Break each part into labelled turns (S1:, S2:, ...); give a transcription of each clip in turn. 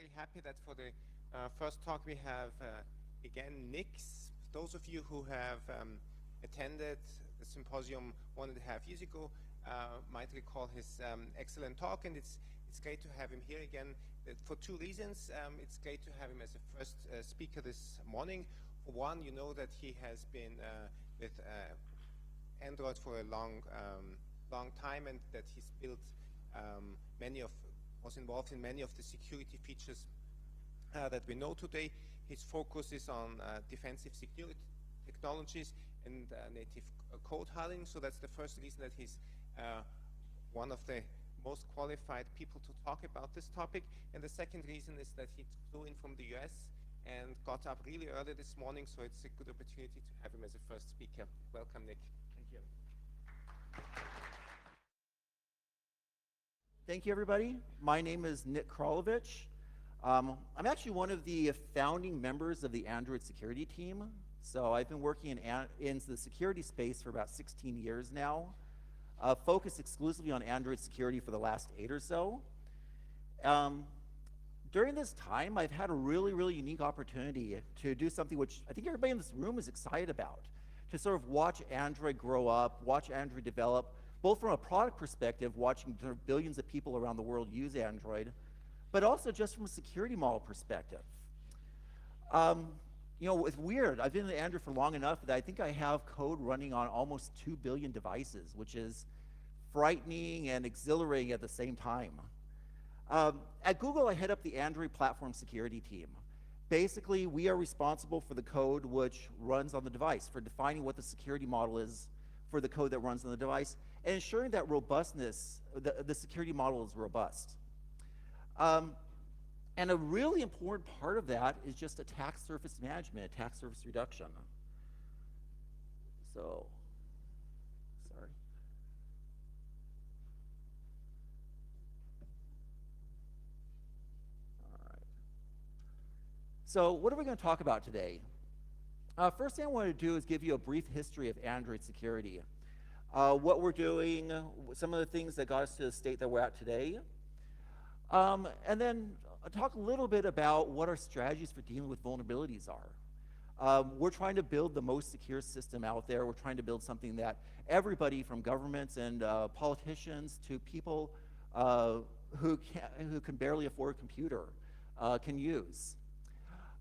S1: very happy that for the first talk we have again Nick. Those of you who have attended the symposium 1.5 years ago might recall his excellent talk, and it's great to have him here again for two reasons. It's great to have him as a first speaker this morning. For one, you know that he has been with Android for a long time, and that he's built was involved in many of the security features that we know today. His focus is on defensive security technologies and native code hardening. So that's the first reason that he's one of the most qualified people to talk about this topic. And the second reason is that he flew in from the US and got up really early this morning, so it's a good opportunity to have him as a first speaker. Welcome, Nick.
S2: Thank you. Thank you, everybody. My name is Nick Kralevich. I'm actually one of the founding members of the Android security team. So I've been working in the security space for about 16 years now, focused exclusively on Android security for the last 8 or so. During this time, I've had a really unique opportunity to do something which I think everybody in this room is excited about, to sort of watch Android grow up, watch Android develop, both from a product perspective, watching billions of people around the world use Android, but also just from a security model perspective. You know, it's weird. I've been in Android for long enough that I think I have code running on almost 2 billion devices, which is frightening and exhilarating at the same time. At Google, I head up the Android platform security team. Basically, we are responsible for the code which runs on the device, for defining what the security model is for the code that runs on the device, and ensuring that robustness, the security model is robust. And a really important part of that is just attack surface management, attack surface reduction. So, sorry. All right. So what are we going to talk about today? First thing I want to do is give you a brief history of Android security. What we're doing, some of the things that got us to the state that we're at today. And then I'll talk a little bit about what our strategies for dealing with vulnerabilities are. We're trying to build the most secure system out there. We're trying to build something that everybody, from governments and politicians to people who can barely afford a computer, can use.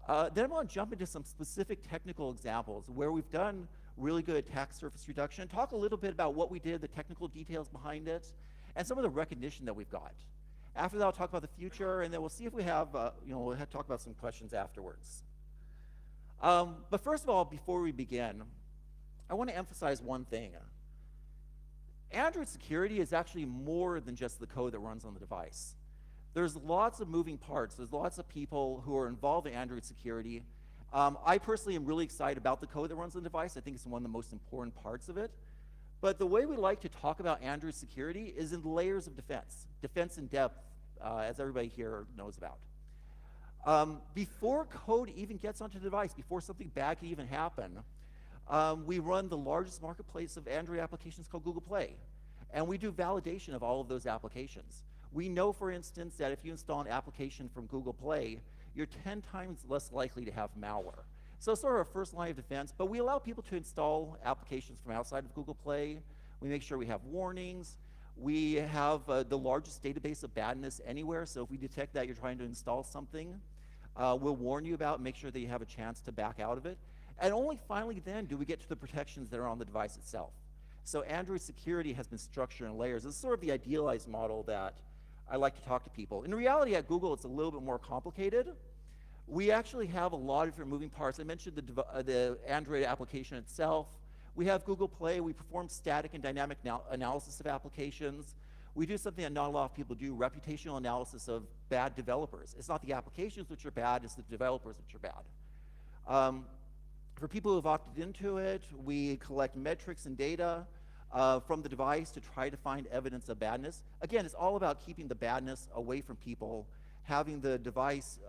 S2: Then I want to jump into some specific technical examples where we've done really good attack surface reduction, talk a little bit about what we did, the technical details behind it, and some of the recognition that we've got. After that, I'll talk about the future, and then we'll see if we have, we'll talk about some questions afterwards. But first of all, before we begin, I want to emphasize one thing. Android security is actually more than just the code that runs on the device. There's lots of moving parts. There's lots of people who are involved in Android security. I personally am really excited about the code that runs on the device. I think it's one of the most important parts of it. But the way we like to talk about Android security is in layers of defense in depth, as everybody here knows about. Before code even gets onto the device, before something bad can even happen, we run the largest marketplace of Android applications called Google Play. And we do validation of all of those applications. We know, for instance, that if you install an application from Google Play, you're 10 times less likely to have malware. So it's sort of our first line of defense, but we allow people to install applications from outside of Google Play. We make sure we have warnings. We have the largest database of badness anywhere, so if we detect that you're trying to install something, we'll warn you about it, make sure that you have a chance to back out of it. And only finally then do we get to the protections that are on the device itself. So Android security has been structured in layers. This is sort of the idealized model that I like to talk to people. In reality, at Google, it's a little bit more complicated. We actually have a lot of different moving parts. I mentioned the Android application itself. We have Google Play. We perform static and dynamic analysis of applications. We do something that not a lot of people do, reputational analysis of bad developers. It's not the applications which are bad, it's the developers which are bad. For people who have opted into it, we collect metrics and data from the device to try to find evidence of badness. Again, it's all about keeping the badness away from people, having the device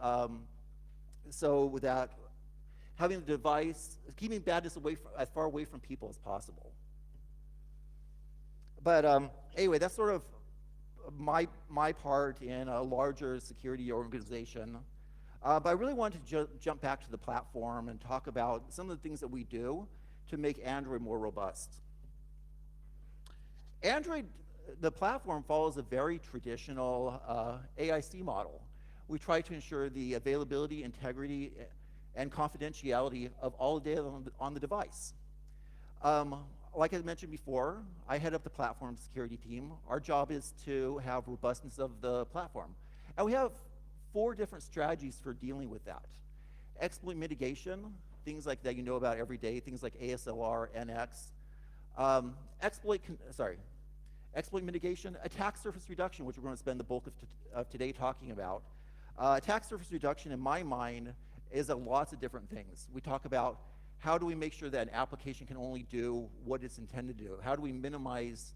S2: so that keeping badness as far away from people as possible. But anyway, that's sort of my part in a larger security organization. But I really wanted to jump back to the platform and talk about some of the things that we do to make Android more robust. Android, the platform, follows a very traditional AIC model. We try to ensure the availability, integrity, and confidentiality of all the data on the device. Like I mentioned before, I head up the platform security team. Our job is to have robustness of the platform. And we have 4 different strategies for dealing with that. Exploit mitigation, things like that you know about every day, things like ASLR, NX. Exploit mitigation, attack surface reduction, which we're going to spend the bulk of today talking about. Attack surface reduction, in my mind, is lots of different things. We talk about how do we make sure that an application can only do what it's intended to do? How do we minimize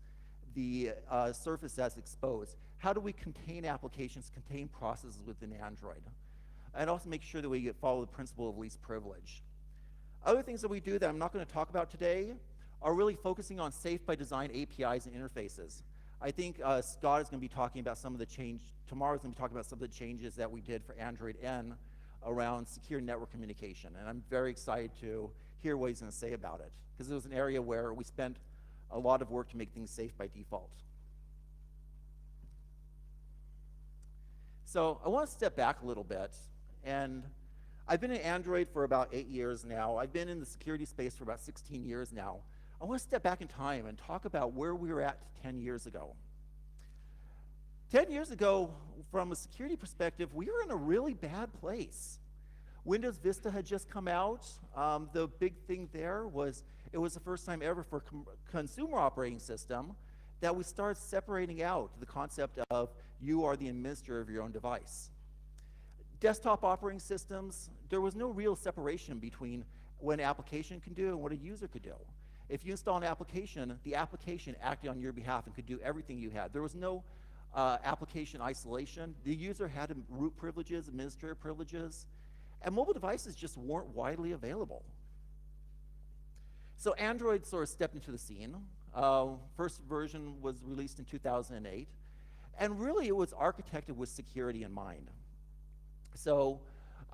S2: the surface that's exposed? How do we contain applications, contain processes within Android? And also make sure that we follow the principle of least privilege. Other things that we do that I'm not going to talk about today are really focusing on safe by design APIs and interfaces. I think Scott is going to be talking about some of the tomorrow's going to be talking about some of the changes that we did for Android N around secure network communication. And I'm very excited to hear what he's going to say about it, because it was an area where we spent a lot of work to make things safe by default. So I want to step back a little bit, and I've been in Android for about 8 years now. I've been in the security space for about 16 years now. I want to step back in time and talk about where we were at 10 years ago. 10 years ago, from a security perspective, we were in a really bad place. Windows Vista had just come out. The big thing there was it was the first time ever for consumer operating system that we started separating out the concept of you are the administrator of your own device. Desktop operating systems, there was no real separation between what an application can do and what a user could do. If you install an application, the application acted on your behalf and could do everything you had. There was no application isolation. The user had root privileges, administrator privileges, and mobile devices just weren't widely available. So Android sort of stepped into the scene. First version was released in 2008, and really it was architected with security in mind. So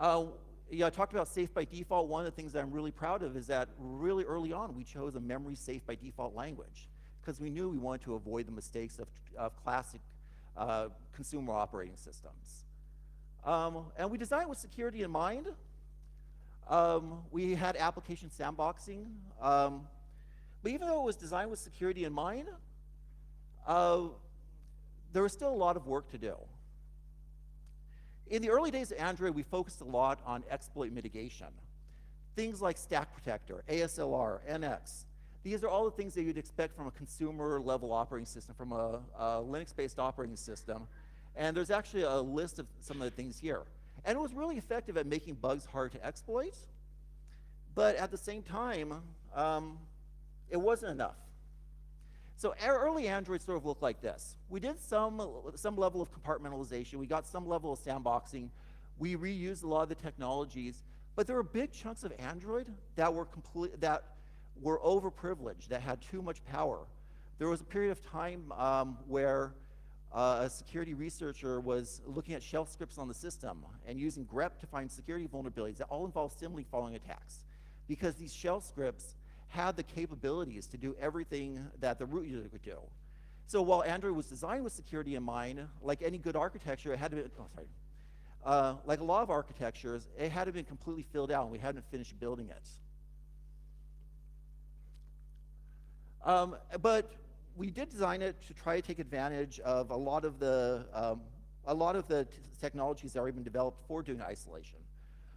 S2: I talked about safe by default. One of the things that I'm really proud of is that really early on we chose a memory safe by default language, because we knew we wanted to avoid the mistakes of classic consumer operating systems. And we designed with security in mind. We had application sandboxing. But even though it was designed with security in mind, there was still a lot of work to do. In the early days of Android, we focused a lot on exploit mitigation. Things like Stack Protector, ASLR, NX. These are all the things that you'd expect from a consumer-level operating system, from a Linux-based operating system. And there's actually a list of some of the things here. And it was really effective at making bugs hard to exploit. But at the same time, it wasn't enough. So early Android sort of looked like this. We did some level of compartmentalization. We got some level of sandboxing. We reused a lot of the technologies. But there were big chunks of Android that were overprivileged, that had too much power. There was a period of time where a security researcher was looking at shell scripts on the system and using grep to find security vulnerabilities that all involved similarly following attacks, because these shell scripts had the capabilities to do everything that the root user could do. So while Android was designed with security in mind, like any good architecture, it had to be, like a lot of architectures, it had to be completely filled out, and we hadn't finished building it. But we did design it to try to take advantage of a lot of the technologies that are even developed for doing isolation.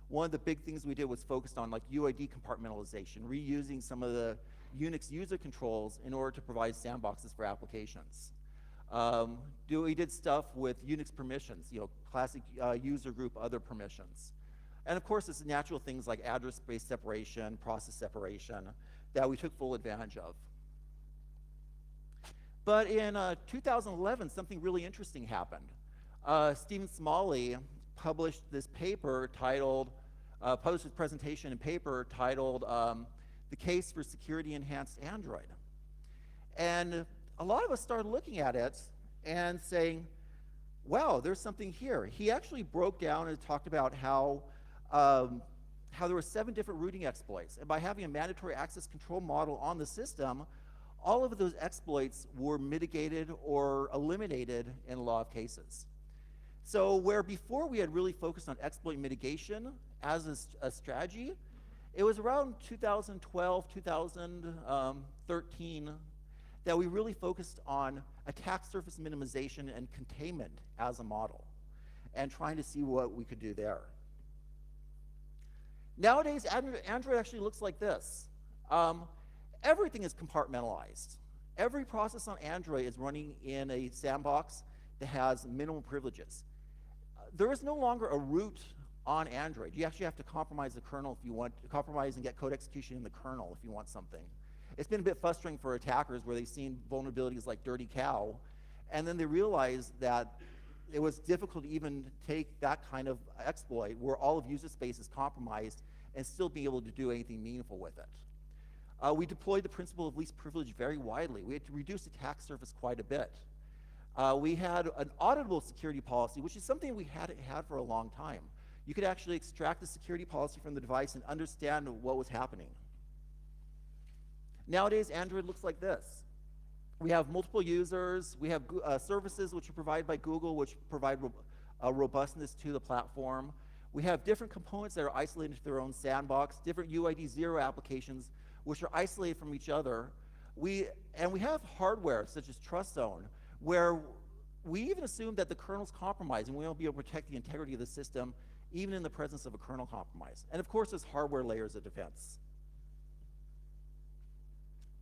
S2: One of the big things we did was focused on like UID compartmentalization, reusing some of the Unix user controls in order to provide sandboxes for applications. We did stuff with Unix permissions, classic user group other permissions. And of course, it's natural things like address space separation, process separation that we took full advantage of. But in 2011, something really interesting happened. Stephen Smalley published this paper titled, published his presentation and paper titled The Case for Security Enhanced Android. And a lot of us started looking at it and saying, wow, there's something here. He actually broke down and talked about how there were 7 different rooting exploits. And by having a mandatory access control model on the system, all of those exploits were mitigated or eliminated in a lot of cases. So where before we had really focused on exploit mitigation as a strategy, it was around 2012, 2013 that we really focused on attack surface minimization and containment as a model and trying to see what we could do there. Nowadays, Android actually looks like this. Everything is compartmentalized. Every process on Android is running in a sandbox that has minimal privileges. There is no longer a root on Android. You actually have to compromise the kernel if you want to compromise and get code execution in the kernel if you want something. It's been a bit frustrating for attackers where they've seen vulnerabilities like Dirty Cow, and then they realize that it was difficult to even take that kind of exploit where all of user space is compromised and still be able to do anything meaningful with it. We deployed the principle of least privilege very widely. We had to reduce attack surface quite a bit. We had an auditable security policy, which is something we hadn't had for a long time. You could actually extract the security policy from the device and understand what was happening. Nowadays, Android looks like this. We have multiple users. We have services which are provided by Google, which provide robustness to the platform. We have different components that are isolated to their own sandbox, different UID 0 applications, which are isolated from each other. We have hardware, such as Trust Zone, where we even assume that the kernel's compromised and we won't be able to protect the integrity of the system, even in the presence of a kernel compromise. And of course, there's hardware layers of defense.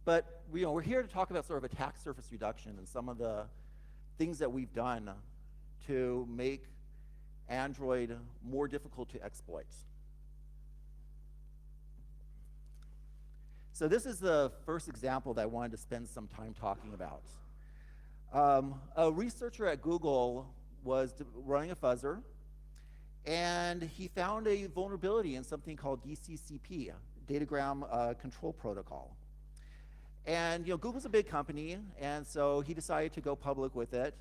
S2: But we're here to talk about sort of attack surface reduction and some of the things that we've done to make Android more difficult to exploit. So this is the first example that I wanted to spend some time talking about. A researcher at Google was running a fuzzer, and he found a vulnerability in something called DCCP, Datagram Control Protocol. And Google's a big company, and so he decided to go public with it.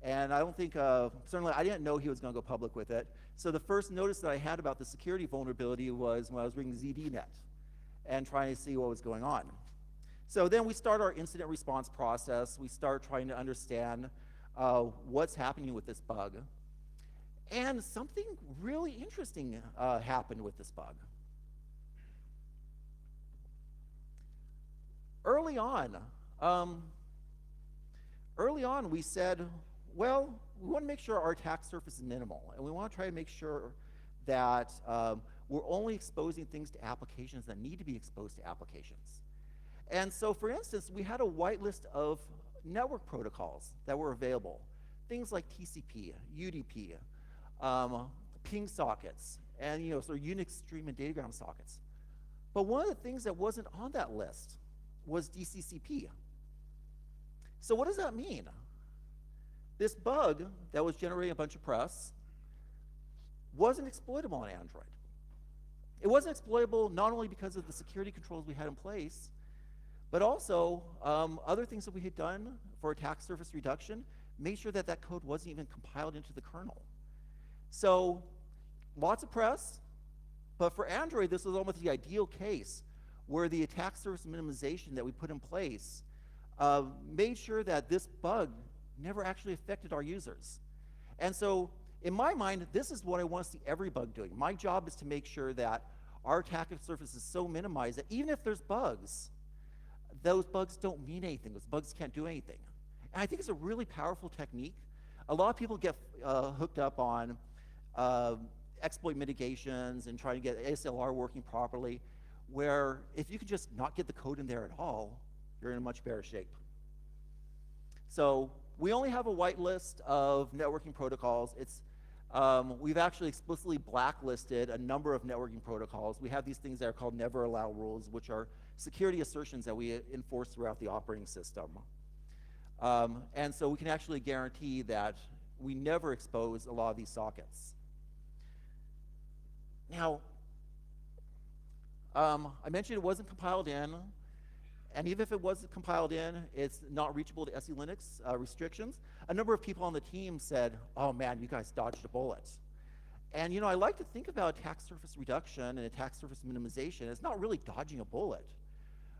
S2: And I don't think, certainly I didn't know he was going to go public with it. So the first notice that I had about the security vulnerability was when I was reading ZDNet and trying to see what was going on. So then we start our incident response process. We start trying to understand what's happening with this bug. And something really interesting happened with this bug. Early on, we said, well, we want to make sure our attack surface is minimal, and we want to try to make sure that we're only exposing things to applications that need to be exposed to applications. And so, for instance, we had a whitelist of network protocols that were available, things like TCP, UDP, ping sockets, and sort of Unix stream and datagram sockets. But one of the things that wasn't on that list was DCCP. So what does that mean? This bug that was generating a bunch of press wasn't exploitable on Android. It wasn't exploitable not only because of the security controls we had in place, but also other things that we had done for attack surface reduction made sure that that code wasn't even compiled into the kernel. So lots of press, but for Android, this was almost the ideal case where the attack surface minimization that we put in place made sure that this bug never actually affected our users. And so in my mind, this is what I want to see every bug doing. My job is to make sure that our attack surface is so minimized that even if there's bugs, those bugs don't mean anything. Those bugs can't do anything. And I think it's a really powerful technique. A lot of people get hooked up on exploit mitigations and trying to get ASLR working properly, where if you could just not get the code in there at all, you're in a much better shape. So we only have a whitelist of networking protocols. We've actually explicitly blacklisted a number of networking protocols. We have these things that are called never allow rules, which are security assertions that we enforce throughout the operating system. And so we can actually guarantee that we never expose a lot of these sockets. Now, I mentioned it wasn't compiled in, and even if it was compiled in, it's not reachable to SE Linux restrictions. A number of people on the team said, oh man, you guys dodged a bullet. And I like to think about attack surface reduction and attack surface minimization. It's not really dodging a bullet.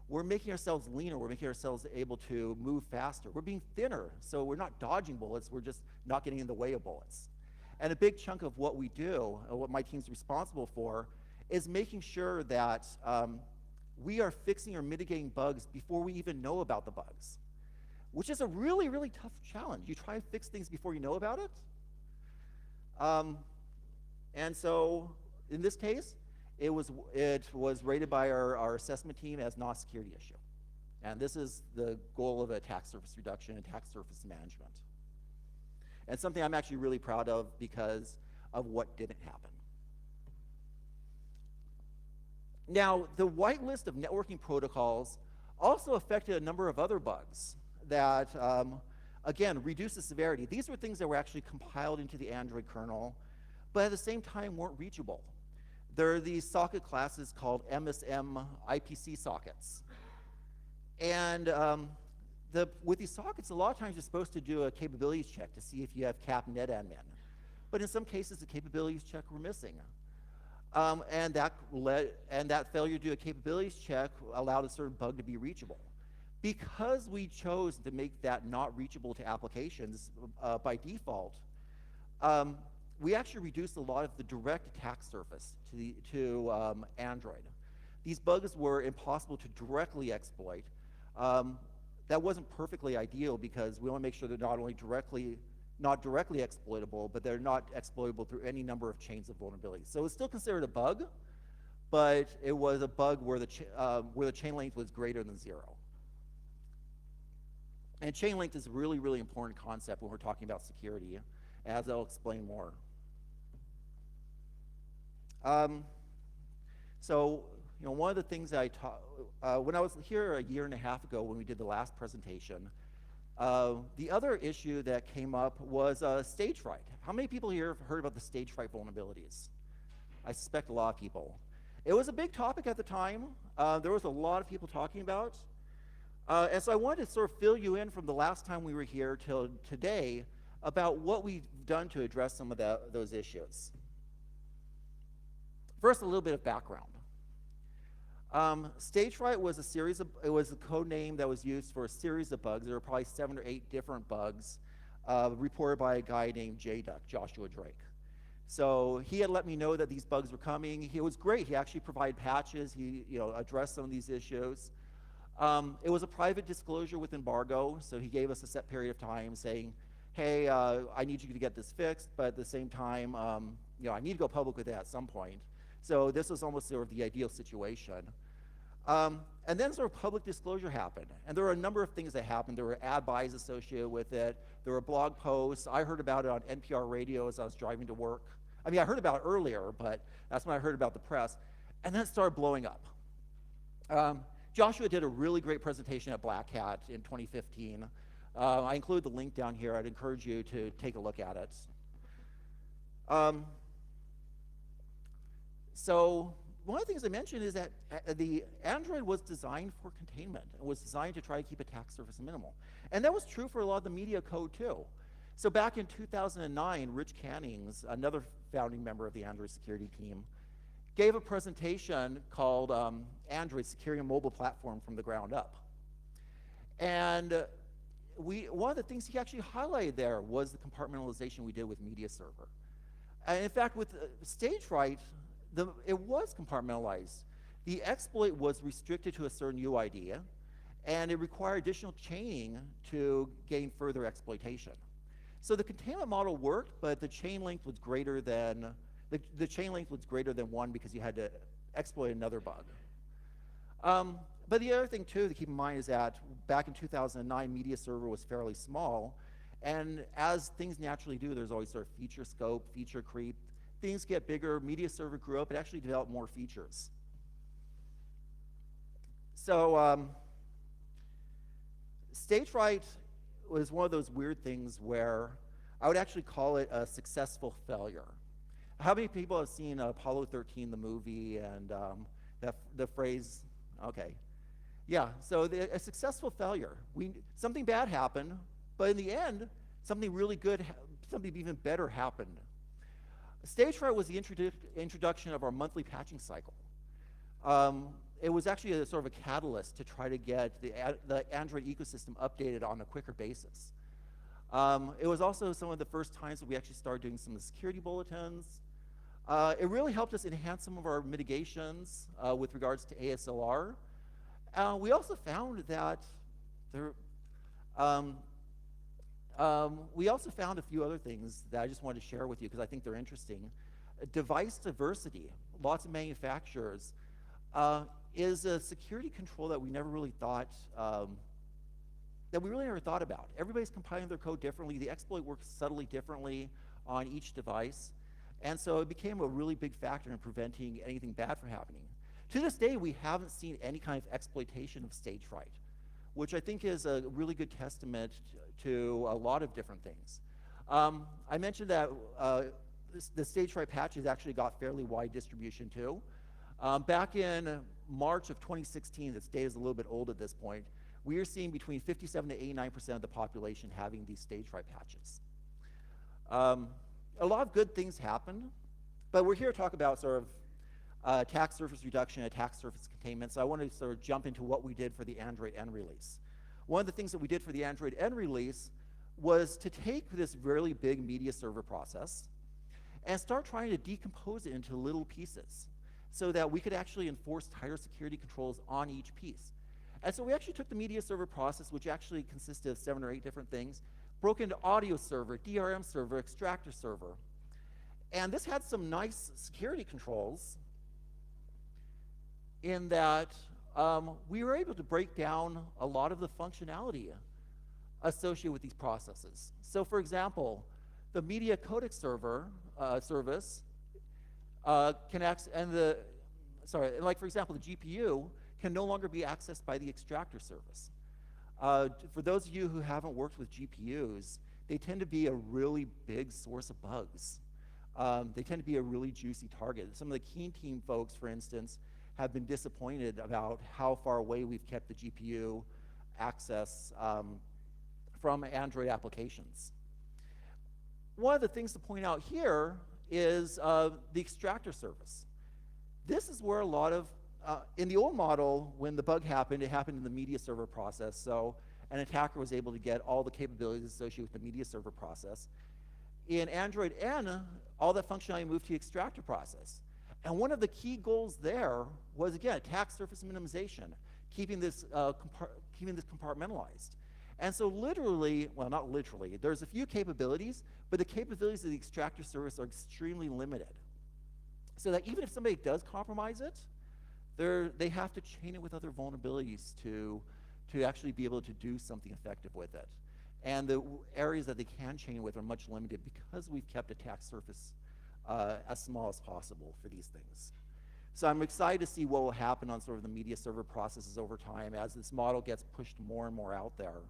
S2: We're making ourselves leaner. We're making ourselves able to move faster. We're being thinner, so we're not dodging bullets. We're just not getting in the way of bullets. And a big chunk of what we do, and what my team's responsible for, is making sure that we are fixing or mitigating bugs before we even know about the bugs, which is a really, really tough challenge. You try to fix things before you know about it. And so in this case, it was rated by our assessment team as not a security issue. And this is the goal of attack surface reduction, attack surface management. And something I'm actually really proud of because of what didn't happen. Now, the whitelist of networking protocols also affected a number of other bugs that, again, reduced the severity. These were things that were actually compiled into the Android kernel, but at the same time weren't reachable. There are these socket classes called MSM IPC sockets. And with these sockets, a lot of times you're supposed to do a capabilities check to see if you have cap netadmin. But in some cases, the capabilities check were missing. And that failure to do a capabilities check allowed a certain bug to be reachable. Because we chose to make that not reachable to applications by default, we actually reduced a lot of the direct attack surface to Android. These bugs were impossible to directly exploit. That wasn't perfectly ideal because we want to make sure they're not directly exploitable, but they're not exploitable through any number of chains of vulnerabilities. So it's still considered a bug, but it was a bug where the chain length was greater than 0. And chain length is a really, really important concept when we're talking about security, as I'll explain more. So, one of the things that I taught, when I was here a year and a half ago when we did the last presentation, the other issue that came up was stage fright. How many people here have heard about the stage fright vulnerabilities? I suspect a lot of people. It was a big topic at the time. There was a lot of people talking about. And so I wanted to sort of fill you in from the last time we were here till today about what we've done to address some of those issues. First, a little bit of background. Stage fright was it was a code name that was used for a series of bugs. There were probably 7 or 8 different bugs reported by a guy named Joshua Drake. So he had let me know that these bugs were coming. It was great. He actually provided patches. He addressed some of these issues. It was a private disclosure with embargo, so he gave us a set period of time saying, hey, I need you to get this fixed, but at the same time, I need to go public with it at some point. So this was almost sort of the ideal situation. And then sort of public disclosure happened. And there were a number of things that happened. There were ad buys associated with it. There were blog posts. I heard about it on NPR radio as I was driving to work. I mean, I heard about it earlier, but that's when I heard about the press. And then it started blowing up. Joshua did a really great presentation at Black Hat in 2015. I include the link down here. I'd encourage you to take a look at it. So one of the things I mentioned is that the Android was designed for containment. It was designed to try to keep attack surface minimal. And that was true for a lot of the media code too. So back in 2009, Rich Cannings, another founding member of the Android security team, gave a presentation called Android Securing a Mobile Platform from the Ground Up. And one of the things he actually highlighted there was the compartmentalization we did with Media Server. And in fact, with stage fright, it was compartmentalized. The exploit was restricted to a certain UID, and it required additional chaining to gain further exploitation. So the containment model worked, but the chain length was greater than 1 because you had to exploit another bug. But the other thing too to keep in mind is that back in 2009, Media Server was fairly small, and as things naturally do, there's always sort of feature scope, feature creep. Things get bigger. Media Server grew up. It actually developed more features. So stage fright was one of those weird things where I would actually call it a successful failure. How many people have seen Apollo 13, the movie, and the phrase, okay. Yeah, so a successful failure. Something bad happened, but in the end, something really good, something even better happened. Stage fright was the introduction of our monthly patching cycle. It was actually a sort of a catalyst to try to get the Android ecosystem updated on a quicker basis. It was also some of the first times that we actually started doing some of the security bulletins. It really helped us enhance some of our mitigations with regards to ASLR. We also found that we also found a few other things that I just wanted to share with you because I think they're interesting. Device diversity, lots of manufacturers, is a security control that we never really thought, never thought about. Everybody's compiling their code differently. The exploit works subtly differently on each device. And so it became a really big factor in preventing anything bad from happening. To this day, we haven't seen any kind of exploitation of stage fright, which I think is a really good testament to a lot of different things. I mentioned that the stage fright patches actually got fairly wide distribution too. Back in March of 2016, this data is a little bit old at this point, we are seeing between 57 to 89% of the population having these stage fright patches. A lot of good things happened, but we're here to talk about sort of attack surface reduction, attack surface containment. So I want to sort of jump into what we did for the Android N release. One of the things that we did for the Android N release was to take this really big media server process and start trying to decompose it into little pieces so that we could actually enforce tighter security controls on each piece. And so we actually took the media server process, which actually consisted of 7 or 8 different things, broke into audio server, DRM server, extractor server. And this had some nice security controls in that we were able to break down a lot of the functionality associated with these processes. So for example, the media codec server service can access, like for example, the GPU can no longer be accessed by the extractor service. For those of you who haven't worked with GPUs, they tend to be a really big source of bugs. They tend to be a really juicy target. Some of the Keen Team folks, for instance, have been disappointed about how far away we've kept the GPU access from Android applications. One of the things to point out here is the extractor service. This is where a lot of, in the old model, when the bug happened, it happened in the media server process, so an attacker was able to get all the capabilities associated with the media server process. In Android N, all that functionality moved to the extractor process. And one of the key goals there was, again, attack surface minimization, keeping this compartmentalized. And so literally, well, not literally, there's a few capabilities, but the capabilities of the extractor service are extremely limited. So that even if somebody does compromise it, they have to chain it with other vulnerabilities to actually be able to do something effective with it. And the areas that they can chain with are much limited because we've kept attack surface as small as possible for these things. So I'm excited to see what will happen on sort of the media server processes over time as this model gets pushed more and more out there.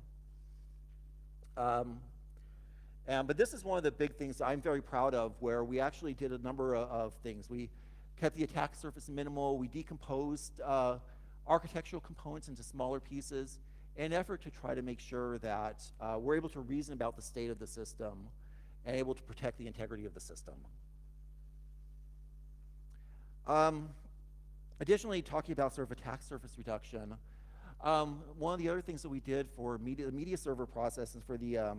S2: But this is one of the big things I'm very proud of, where we actually did a number of things. We kept the attack surface minimal. We decomposed architectural components into smaller pieces in an effort to try to make sure that we're able to reason about the state of the system and able to protect the integrity of the system. Additionally, talking about sort of attack surface reduction, one of the other things that we did for the media server processes for the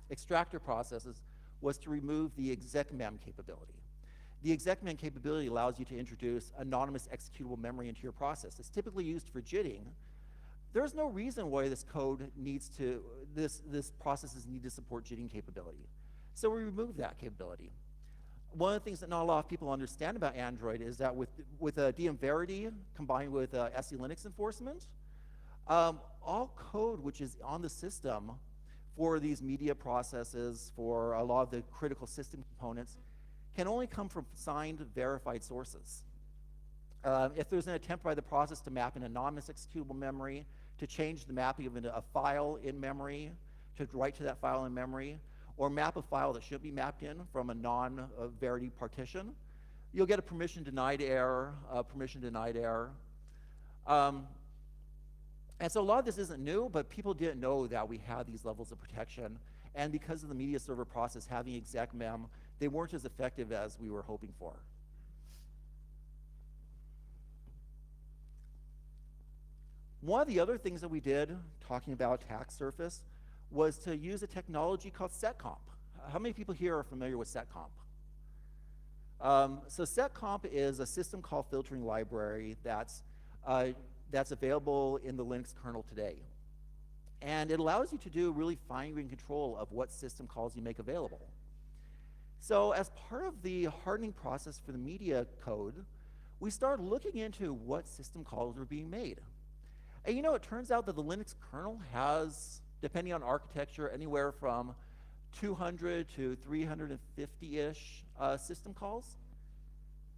S2: extractor processes was to remove the execmem capability. The execmem capability allows you to introduce anonymous executable memory into your process. It's typically used for JITting. There's no reason why this processes need to support JITting capability. So we removed that capability. One of the things that not a lot of people understand about Android is that with DM Verity combined with SE Linux enforcement, all code which is on the system for these media processes, for a lot of the critical system components, can only come from signed, verified sources. If there's an attempt by the process to map an anonymous executable memory, to change the mapping of a file in memory, to write to that file in memory, or map a file that should be mapped in from a non-Verity partition, you'll get a permission denied error, And so a lot of this isn't new, but people didn't know that we had these levels of protection. And because of the media server process having exec mem, they weren't as effective as we were hoping for. One of the other things that we did, talking about attack surface, was to use a technology called setcomp. How many people here are familiar with setcomp? So setcomp is a system call filtering library that's available in the Linux kernel today. And it allows you to do really fine-grained control of what system calls you make available. So as part of the hardening process for the media code, we started looking into what system calls were being made. And you know, it turns out that the Linux kernel has, depending on architecture, anywhere from 200 to 350-ish system calls.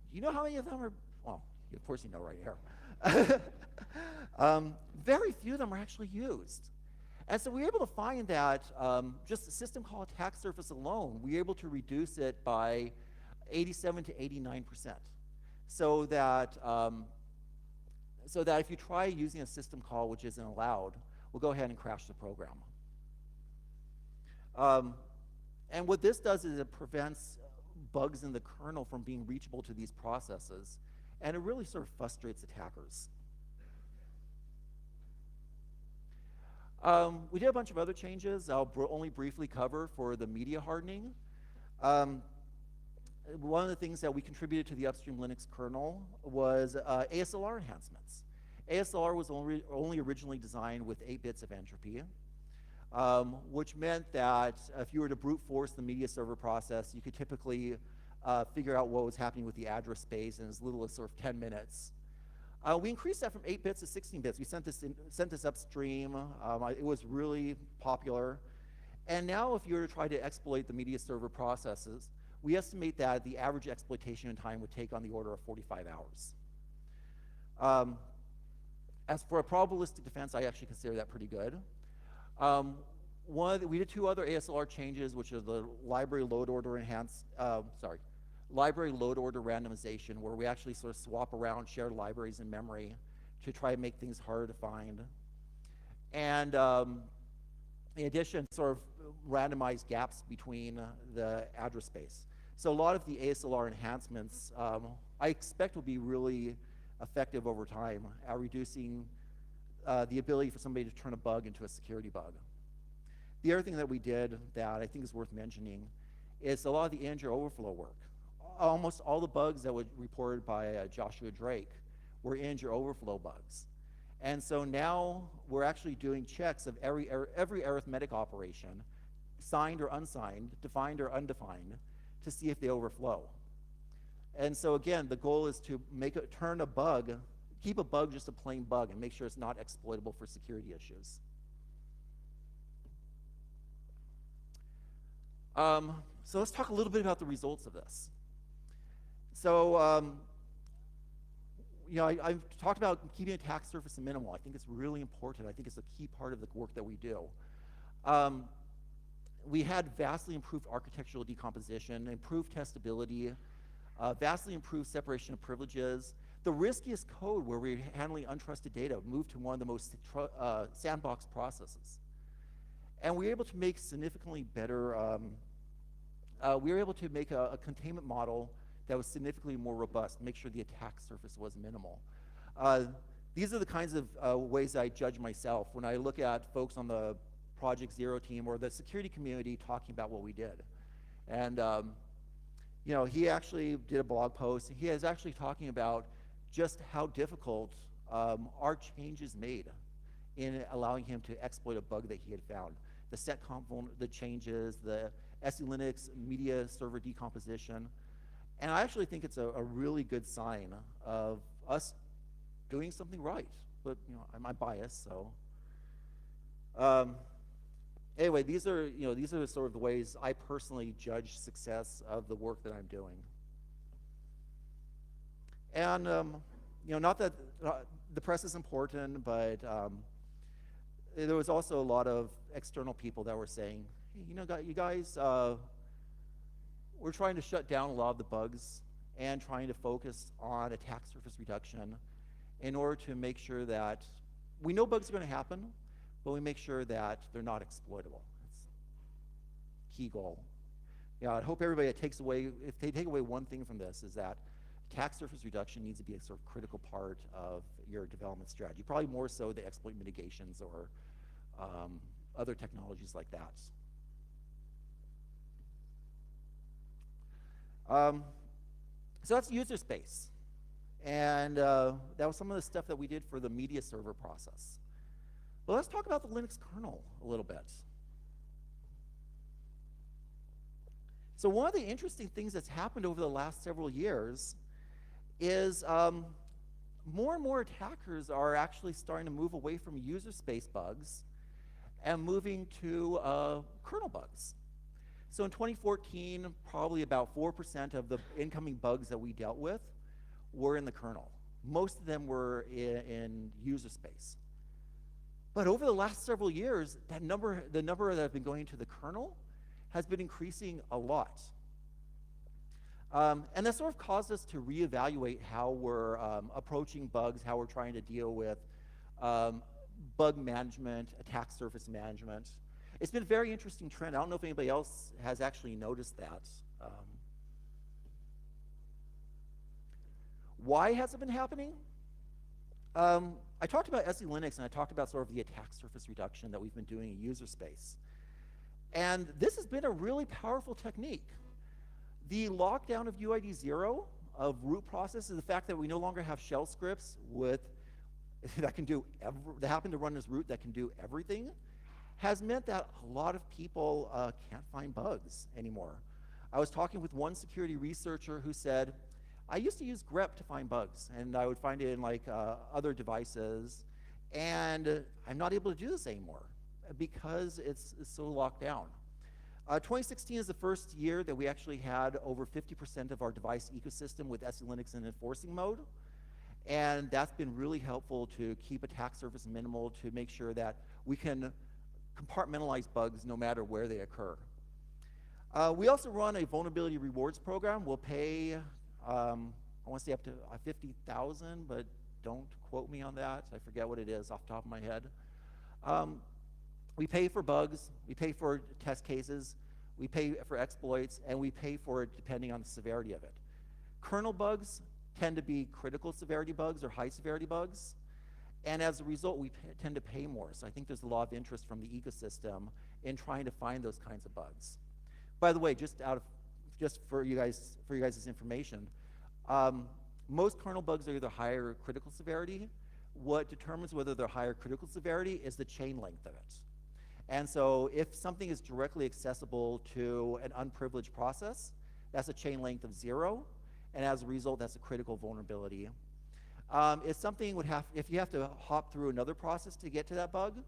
S2: Do you know how many of them are? Well, of course you know right here. Very few of them are actually used. And so we were able to find that just the system call attack surface alone, we were able to reduce it by 87 to 89%. So that if you try using a system call which isn't allowed, we'll go ahead and crash the program. And what this does is it prevents bugs in the kernel from being reachable to these processes, and it really sort of frustrates attackers. We did a bunch of other changes I'll only briefly cover for the media hardening. One of the things that we contributed to the upstream Linux kernel was ASLR enhancements. ASLR was only originally designed with 8 bits of entropy, which meant that if you were to brute force the media server process, you could typically figure out what was happening with the address space in as little as sort of 10 minutes. We increased that from 8 bits to 16 bits. We sent this upstream. It was really popular. And now if you were to try to exploit the media server processes, we estimate that the average exploitation time would take on the order of 45 hours. As for a probabilistic defense, I actually consider that pretty good. We did 2 other ASLR changes, which are the library load order library load order randomization, where we actually sort of swap around shared libraries in memory to try and make things harder to find. And in addition, sort of randomize gaps between the address space. So a lot of the ASLR enhancements I expect will be really effective over time at reducing the ability for somebody to turn a bug into a security bug. The other thing that we did that I think is worth mentioning is a lot of the integer overflow work. Almost all the bugs that were reported by Joshua Drake were integer overflow bugs. And so now we're actually doing checks of every arithmetic operation, signed or unsigned, defined or undefined, to see if they overflow. And so again, the goal is to turn a bug, keep a bug just a plain bug, and make sure it's not exploitable for security issues. So let's talk a little bit about the results of this. So, I've talked about keeping attack surface minimal. I think it's really important. I think it's a key part of the work that we do. We had vastly improved architectural decomposition, improved testability, vastly improved separation of privileges. The riskiest code where we're handling untrusted data moved to one of the most sandbox processes. And we were able to make significantly better, we were able to make a containment model that was significantly more robust, make sure the attack surface was minimal. These are the kinds of ways I judge myself when I look at folks on the Project Zero team or the security community talking about what we did. And he actually did a blog post. He is actually talking about just how difficult our changes made in allowing him to exploit a bug that he had found. The setcomp, the changes, the SE-Linux media server decomposition. And I actually think it's a really good sign of us doing something right. But I'm biased, so. Anyway, these are sort of the ways I personally judge success of the work that I'm doing. And not that the press is important, but there was also a lot of external people that were saying, hey, you guys, we're trying to shut down a lot of the bugs and trying to focus on attack surface reduction. in order to make sure that we know bugs are going to happen, but we make sure that they're not exploitable. That's key goal. Yeah, I hope everybody takes away, if they take away one thing from this, is that attack surface reduction needs to be a sort of critical part of your development strategy, probably more so the exploit mitigations or other technologies like that. So that's user space. And that was some of the stuff that we did for the media server process. But let's talk about the Linux kernel a little bit. So one of the interesting things that's happened over the last several years is more and more attackers are actually starting to move away from user space bugs and moving to kernel bugs. So in 2014, probably about 4% of the incoming bugs that we dealt with were in the kernel. Most of them were in user space. But over the last several years, the number that have been going to the kernel has been increasing a lot. And that sort of caused us to reevaluate how we're approaching bugs, how we're trying to deal with bug management, attack surface management. It's been a very interesting trend. I don't know if anybody else has actually noticed that. Why has it been happening? I talked about SE Linux, and I talked about sort of the attack surface reduction that we've been doing in user space. And this has been a really powerful technique. The lockdown of UID 0 of root process is the fact that we no longer have shell scripts that happen to run as root that can do everything, has meant that a lot of people can't find bugs anymore. I was talking with one security researcher who said, I used to use grep to find bugs, and I would find it in like other devices, and I'm not able to do this anymore because it's so locked down. 2016 is the first year that we actually had over 50% of our device ecosystem with SE Linux in enforcing mode, and that's been really helpful to keep attack surface minimal, to make sure that we can compartmentalize bugs no matter where they occur. We also run a vulnerability rewards program. We'll pay, I want to say up to 50,000, but don't quote me on that. I forget what it is off the top of my head. We pay for bugs, we pay for test cases, we pay for exploits, and we pay for it depending on the severity of it. Kernel bugs tend to be critical severity bugs or high severity bugs, and as a result, we tend to pay more. So I think there's a lot of interest from the ecosystem in trying to find those kinds of bugs. By the way, just for you guys' information, most kernel bugs are either higher critical severity. What determines whether they're higher critical severity is the chain length of it. And so if something is directly accessible to an unprivileged process, that's a chain length of 0, and as a result, that's a critical vulnerability. If something if you have to hop through another process to get to that bug,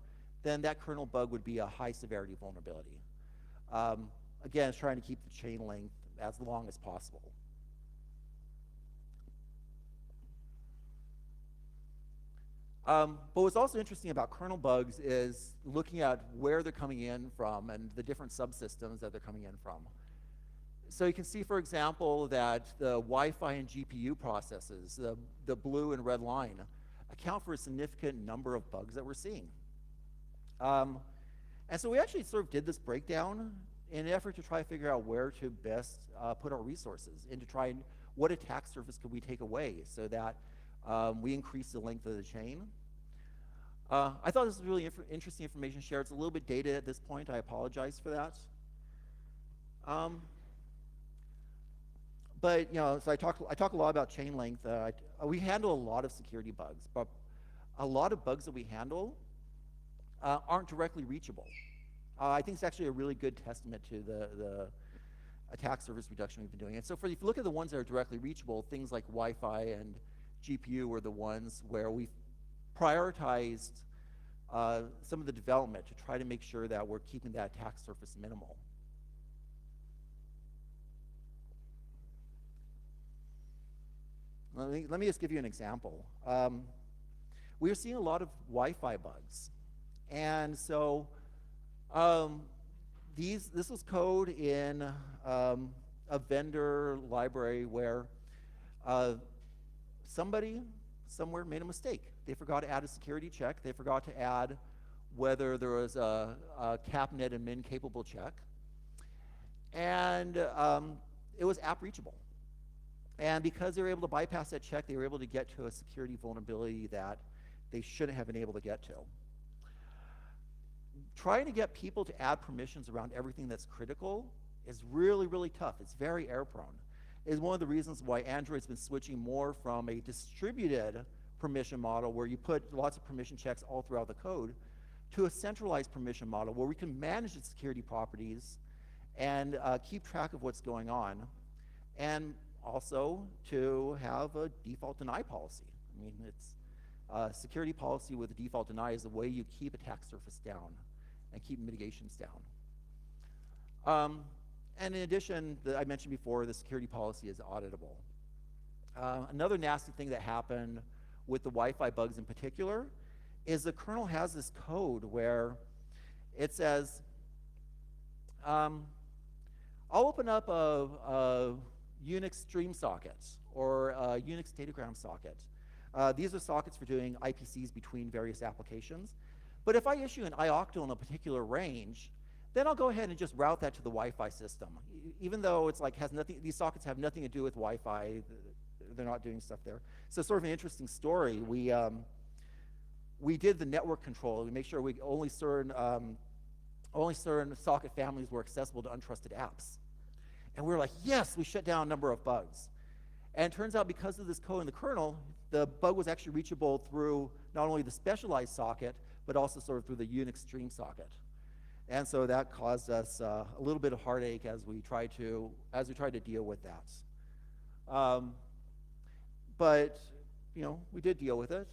S2: then that kernel bug would be a high severity vulnerability. Again, it's trying to keep the chain length as long as possible. But what's also interesting about kernel bugs is looking at where they're coming in from and the different subsystems that they're coming in from. So you can see, for example, that the Wi-Fi and GPU processes, the blue and red line, account for a significant number of bugs that we're seeing. And so we actually sort of did this breakdown in an effort to try to figure out where to best put our resources and to try and what attack surface could we take away so that we increase the length of the chain. I thought this was really interesting information shared. It's a little bit dated at this point. I apologize for that. But so I talk a lot about chain length. We handle a lot of security bugs, but a lot of bugs that we handle aren't directly reachable. I think it's actually a really good testament to the attack surface reduction we've been doing. And so if you look at the ones that are directly reachable, things like Wi-Fi and GPU were the ones where we've prioritized some of the development to try to make sure that we're keeping that attack surface minimal. Let me just give you an example. We are seeing a lot of Wi-Fi bugs. And so this was code in a vendor library where somebody somewhere made a mistake. They forgot to add a security check. They forgot to add whether there was a capnet and min capable check. And it was app reachable. And because they were able to bypass that check, they were able to get to a security vulnerability that they shouldn't have been able to get to. Trying to get people to add permissions around everything that's critical is really, really tough. It's very error prone. It's one of the reasons why Android's been switching more from a distributed permission model where you put lots of permission checks all throughout the code to a centralized permission model where we can manage the security properties and keep track of what's going on, and also to have a default deny policy. I mean, it's security policy with a default deny is the way you keep attack surface down and keep mitigations down. And in addition, I mentioned before, the security policy is auditable. Another nasty thing that happened with the Wi-Fi bugs in particular is the kernel has this code where it says, I'll open up a Unix stream socket or a Unix datagram socket. These are sockets for doing IPCs between various applications. But if I issue an ioctl in a particular range, then I'll go ahead and just route that to the Wi-Fi system. Even though it's like has nothing, these sockets have nothing to do with Wi-Fi, they're not doing stuff there. So sort of an interesting story. We did the network control. We make sure we only certain socket families were accessible to untrusted apps. And we were like, yes, we shut down a number of bugs. And it turns out because of this code in the kernel, the bug was actually reachable through not only the specialized socket, but also sort of through the Unix stream socket. And so that caused us a little bit of heartache as we tried to deal with that. But you know, we did deal with it.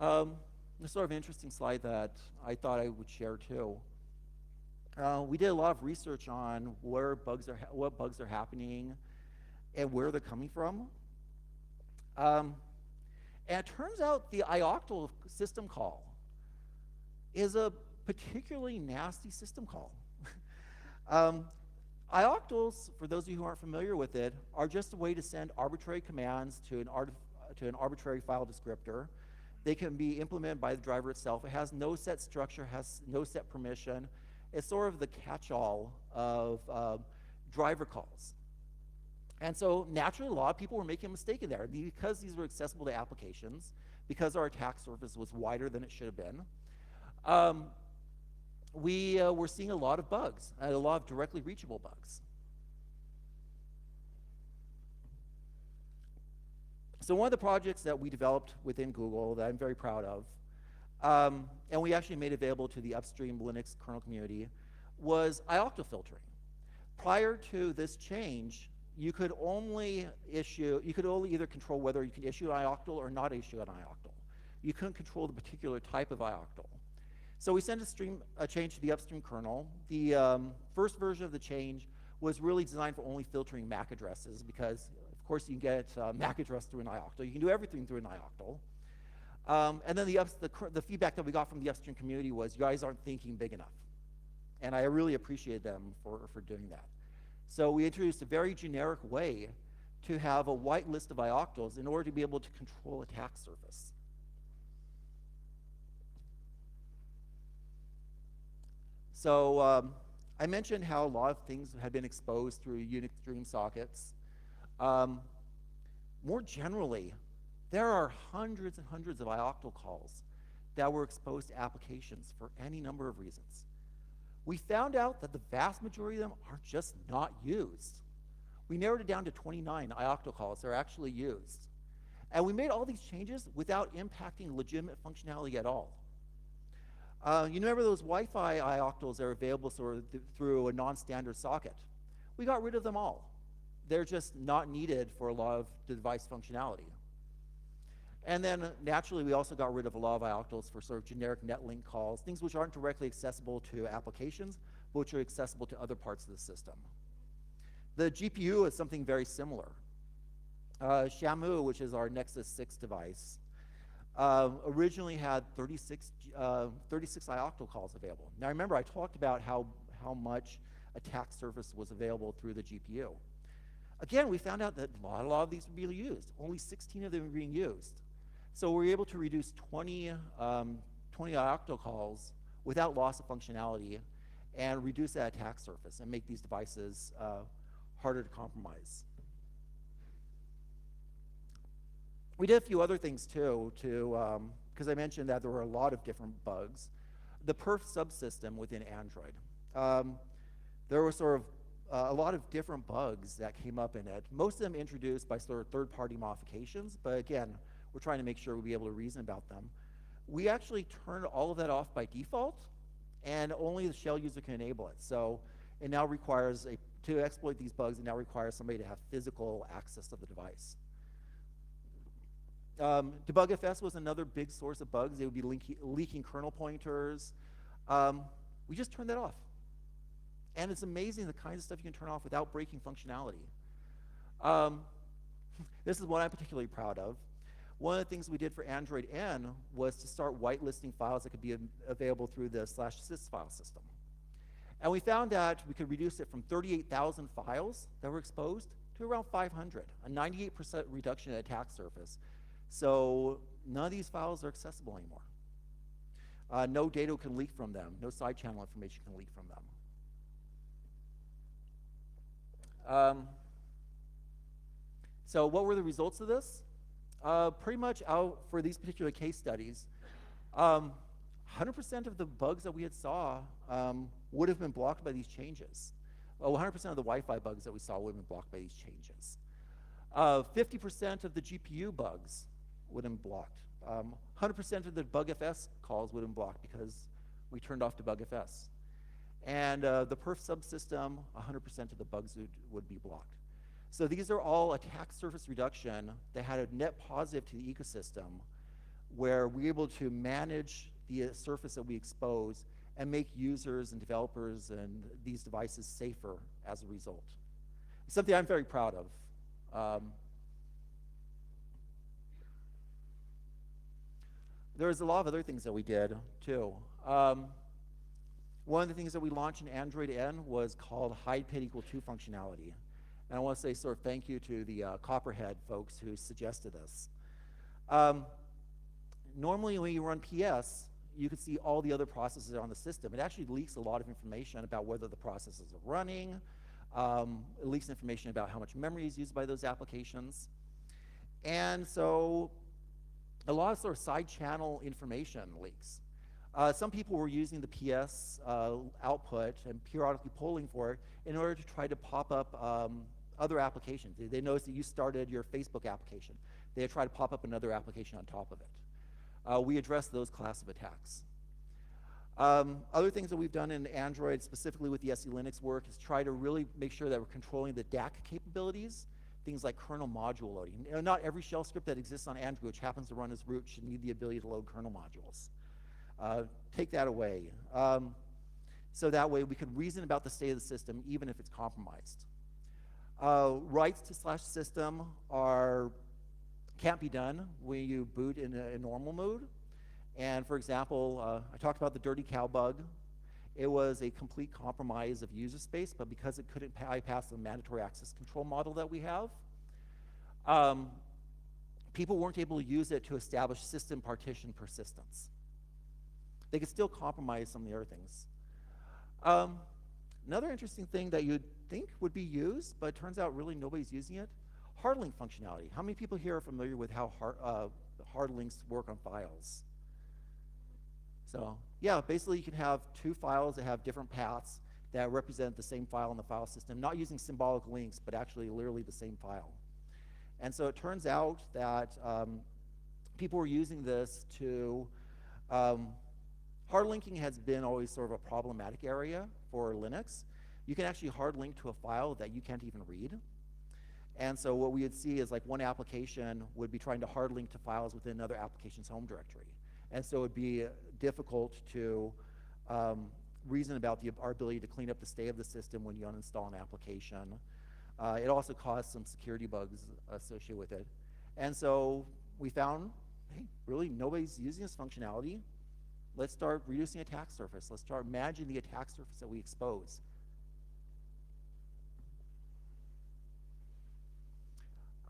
S2: It's sort of an interesting slide that I thought I would share too. We did a lot of research on what bugs are happening and where they're coming from. And it turns out the ioctl system call is a particularly nasty system call. Ioctls, for those of you who aren't familiar with it, are just a way to send arbitrary commands to an arbitrary file descriptor. They can be implemented by the driver itself. It has no set structure, has no set permission. It's sort of the catch-all of driver calls. And so naturally, a lot of people were making a mistake in there. Because these were accessible to applications, because our attack surface was wider than it should have been, we were seeing a lot of bugs, a lot of directly reachable bugs. So one of the projects that we developed within Google that I'm very proud of, and we actually made available to the upstream Linux kernel community, was ioctl filtering. Prior to this change, you could only either control whether you can issue an ioctl or not issue an ioctl. You couldn't control the particular type of ioctl. So we sent a change to the upstream kernel. The first version of the change was really designed for only filtering MAC addresses because, of course, you can get MAC address through an ioctl. You can do everything through an ioctl. And then the feedback that we got from the upstream community was, you guys aren't thinking big enough. And I really appreciate them for doing that. So we introduced a very generic way to have a white list of ioctls in order to be able to control attack surface. So I mentioned how a lot of things had been exposed through Unix stream sockets. More generally, there are hundreds and hundreds of ioctl calls that were exposed to applications for any number of reasons. We found out that the vast majority of them are just not used. We narrowed it down to 29 ioctl calls that are actually used. And we made all these changes without impacting legitimate functionality at all. You remember those Wi-Fi ioctls that are available sort of through a non-standard socket? We got rid of them all. They're just not needed for a lot of the device functionality. And then naturally, we also got rid of a lot of ioctls for sort of generic netlink calls, things which aren't directly accessible to applications, but which are accessible to other parts of the system. The GPU is something very similar. Shamu, which is our Nexus 6 device, originally had 36 ioctl calls available. Now remember, I talked about how much attack surface was available through the GPU. Again, we found out that not a lot of these were being used. Only 16 of them were being used. So we were able to reduce 20 octocalls without loss of functionality and reduce that attack surface and make these devices harder to compromise. We did a few other things too, because I mentioned that there were a lot of different bugs. The perf subsystem within Android. There were sort of a lot of different bugs that came up in it. Most of them introduced by sort of third-party modifications, but again, we're trying to make sure we'll be able to reason about them. We actually turned all of that off by default, and only the shell user can enable it. So it now requires, to exploit these bugs, it now requires somebody to have physical access to the device. DebugFS was another big source of bugs. They would be leaking kernel pointers. We just turned that off. And it's amazing the kinds of stuff you can turn off without breaking functionality. This is what I'm particularly proud of. One of the things we did for Android N was to start whitelisting files that could be available through the /sys file system. And we found that we could reduce it from 38,000 files that were exposed to around 500, a 98% reduction in attack surface. So none of these files are accessible anymore. No data can leak from them. No side channel information can leak from them. So what were the results of this? Pretty much out for these particular case studies, 100% of the bugs that we had saw would have been blocked by these changes. 100% of the Wi-Fi bugs that we saw would have been blocked by these changes. 50% of the GPU bugs would have been blocked. 100% of the DebugFS calls would have been blocked because we turned off DebugFS. And the perf subsystem, 100% of the bugs would be blocked. So these are all attack surface reduction that had a net positive to the ecosystem, where we're able to manage the surface that we expose and make users and developers and these devices safer as a result. It's something I'm very proud of. There's a lot of other things that we did too. One of the things that we launched in Android N was called hide pit equal to functionality. And I want to say sort of thank you to the Copperhead folks who suggested this. Normally when you run PS, you can see all the other processes on the system. It actually leaks a lot of information about whether the processes are running. It leaks information about how much memory is used by those applications. And so a lot of sort of side channel information leaks. Some people were using the PS output and periodically polling for it in order to try to pop up other applications. They noticed that you started your Facebook application. They tried to pop up another application on top of it. We addressed those class of attacks. Other things that we've done in Android, specifically with the SE Linux work, is try to really make sure that we're controlling the DAC capabilities, things like kernel module loading. You know, not every shell script that exists on Android, which happens to run as root, should need the ability to load kernel modules. Take that away. So that way we could reason about the state of the system even if it's compromised. Writes to /system can't be done when you boot in a normal mode. And for example, I talked about the dirty cow bug. It was a complete compromise of user space, but because it couldn't bypass the mandatory access control model that we have, people weren't able to use it to establish system partition persistence. They could still compromise some of the other things. Another interesting thing that you'd think would be used, but it turns out really nobody's using it, hard link functionality. How many people here are familiar with how hard links work on files? So yeah, basically you can have two files that have different paths that represent the same file in the file system, not using symbolic links, but actually literally the same file. And so it turns out that people were using this to, hard linking has been always sort of a problematic area for Linux. You can actually hard link to a file that you can't even read. And so what we would see is like one application would be trying to hard link to files within another application's home directory. And so it would be difficult to reason about our ability to clean up the state of the system when you uninstall an application. It also caused some security bugs associated with it. And so we found, hey, really nobody's using this functionality. Let's start reducing attack surface. Let's start managing the attack surface that we expose.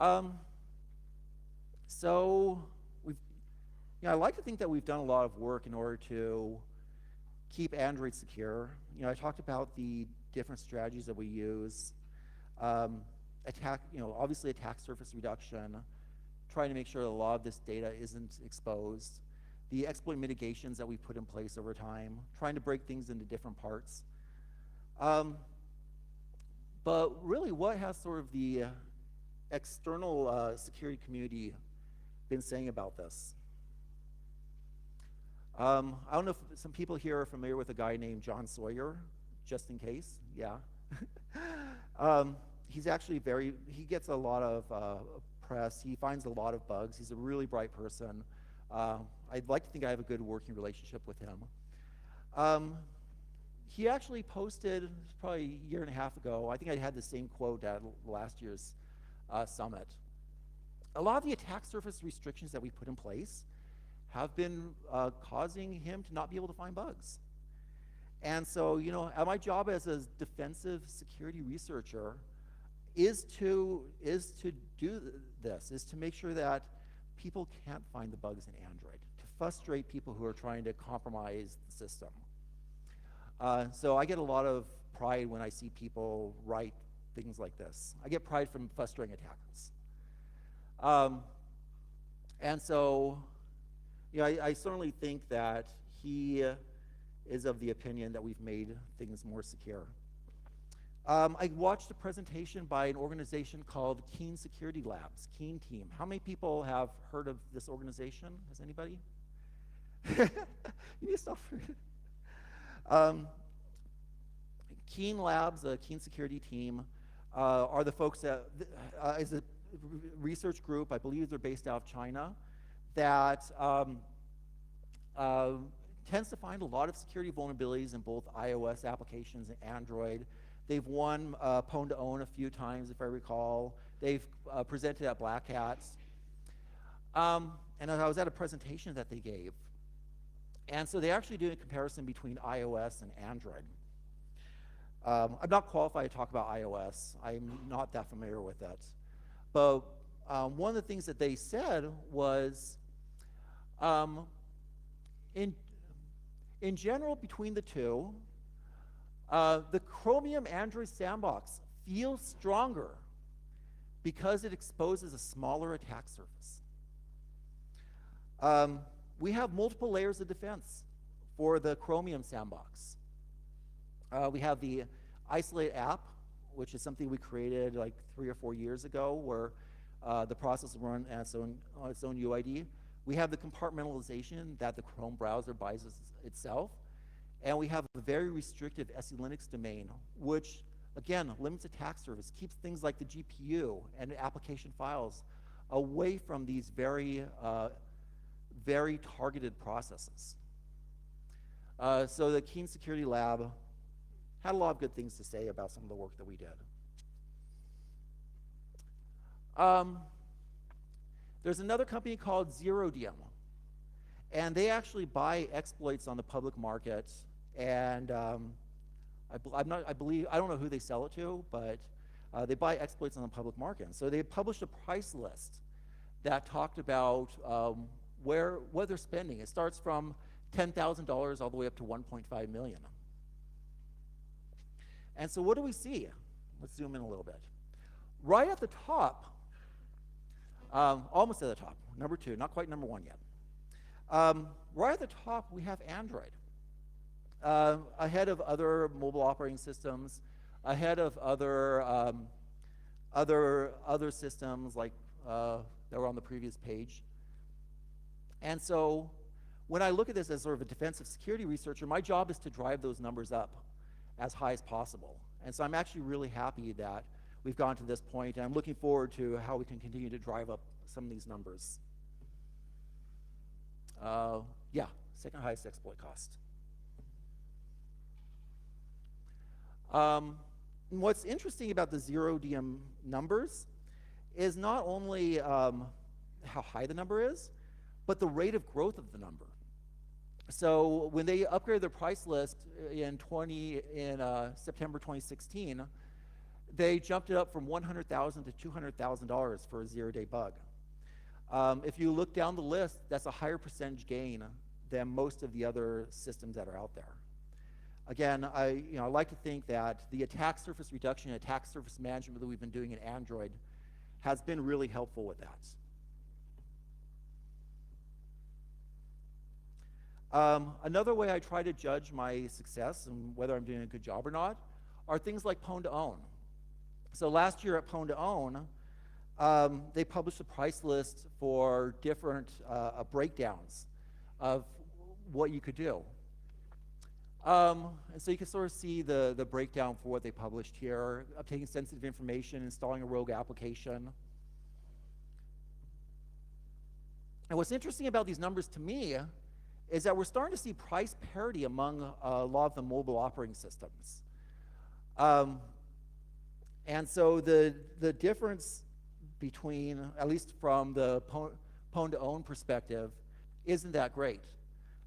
S2: Um, so we've, I like to think that we've done a lot of work in order to keep Android secure. I talked about the different strategies that we use. Obviously attack surface reduction, trying to make sure that a lot of this data isn't exposed, the exploit mitigations that we put in place over time, trying to break things into different parts. But really, what has sort of the external security community been saying about this? I don't know if some people here are familiar with a guy named John Sawyer, just in case, yeah. He's actually he gets a lot of press. He finds a lot of bugs. He's a really bright person. I'd like to think I have a good working relationship with him. He actually posted probably a year and a half ago, I think I had the same quote at last year's summit. A lot of the attack surface restrictions that we put in place have been causing him to not be able to find bugs. And so, my job as a defensive security researcher is to do this, is to make sure that people can't find the bugs in Android, to frustrate people who are trying to compromise the system. So I get a lot of pride when I see people write things like this. I get pride from frustrating attackers. And so, I certainly think that he is of the opinion that we've made things more secure. I watched a presentation by an organization called Keen Security Labs, Keen Team. How many people have heard of this organization? Has anybody? You need to stop. Keen Labs, a Keen Security Team, are the folks that is a research group, I believe they're based out of China, that tends to find a lot of security vulnerabilities in both iOS applications and Android. They've won Pwn to Own a few times, if I recall. They've presented at Black Hats. And I was at a presentation that they gave. And so they actually did a comparison between iOS and Android. I'm not qualified to talk about iOS. I'm not that familiar with it. But one of the things that they said was, in general, between the two, the Chromium Android sandbox feels stronger because it exposes a smaller attack surface. We have multiple layers of defense for the Chromium sandbox. We have the isolate app, which is something we created like 3 or 4 years ago, where the process will run on its own UID. We have the compartmentalization that the Chrome browser buys itself. And we have a very restrictive SE Linux domain, which, again, limits attack surface, keeps things like the GPU and application files away from these very, very targeted processes. So the Keen Security Lab had a lot of good things to say about some of the work that we did. There's another company called ZeroDium, and they actually buy exploits on the public market. And I don't know who they sell it to, but they buy exploits on the public market. And so they published a price list that talked about what they're spending. It starts from $10,000 all the way up to $1.5 million. And so what do we see? Let's zoom in a little bit. Right at the top, almost at the top, number 2, not quite number 1 yet. Right at the top, we have Android. Ahead of other mobile operating systems, ahead of other systems like that were on the previous page. And so when I look at this as sort of a defensive security researcher, my job is to drive those numbers up as high as possible. And so I'm actually really happy that we've gotten to this point, and I'm looking forward to how we can continue to drive up some of these numbers. Yeah, second highest exploit cost. What's interesting about the ZeroDium numbers is not only how high the number is, but the rate of growth of the number. So when they upgraded their price list in September 2016, they jumped it up from $100,000 to $200,000 for a 0-day bug. If you look down the list, that's a higher percentage gain than most of the other systems that are out there. Again, I like to think that the attack surface reduction and attack surface management that we've been doing in Android has been really helpful with that. Another way I try to judge my success and whether I'm doing a good job or not are things like Pwn to Own. So last year at Pwn to Own, they published a price list for different breakdowns of what you could do. And so you can sort of see the breakdown for what they published here: obtaining sensitive information, installing a rogue application. And what's interesting about these numbers to me is that we're starting to see price parity among a lot of the mobile operating systems. And so the difference between, at least from the Pwn to Own perspective, isn't that great.